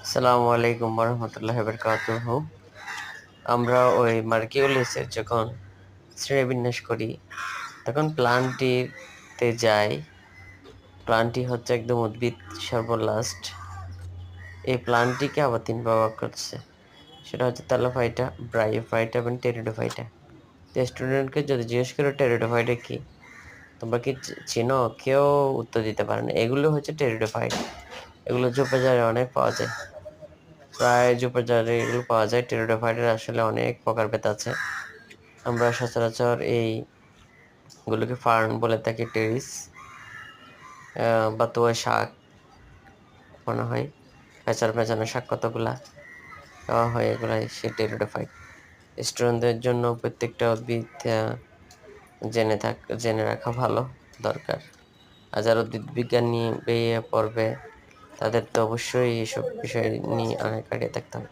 আসসালামু আলাইকুম ওরহমতুল্লাহি বারাকাতুহু। আমরা ওই মার্কিউলিসের যখন শ্রেণীবিন্যাস করি তখন প্লান্টটিতে যাই। প্লান্টটি হচ্ছে একদম উদ্ভিদ সর্বলাস্ট। এই প্লান্টটিকে আবার তিন ভাগ করছে, সেটা হচ্ছে তেলোফাইটা, ব্রায়োফাইটা এবং টেরিডোফাইটা। তো স্টুডেন্টকে যদি জিজ্ঞেস করো টেরিডোফাইটা কি, তোমরা কি চিনো? কেউ উত্তর দিতে পারে না। এগুলো হচ্ছে টেরিডোফাইট। এগুলো ঝোপঝাড়ে অনেক পাওয়া যায়, প্রায় ঝোপঝাড়ে এগুলো পাওয়া যায়। টেরিডোফাইটের আসলে অনেক প্রকারভেদ আছে। আমরা সচরাচর এইগুলোকে ফার্ন বলে থাকি, টেরিস বা তোয়া শাক মনে হয়, পেঁচার পেঁচানো শাক কতগুলা খাওয়া হয়, এগুলাই সে টেরিডোফাইট। স্টুডেন্টদের জন্য প্রত্যেকটা উদ্ভিদ জেনে রাখা ভালো, দরকার। আর যারা উদ্ভিদ বিজ্ঞান নিয়ে বেরিয়ে পড়বে তাদের তো অবশ্যই এইসব বিষয় নিয়ে অনেক আগে থাকতে হবে।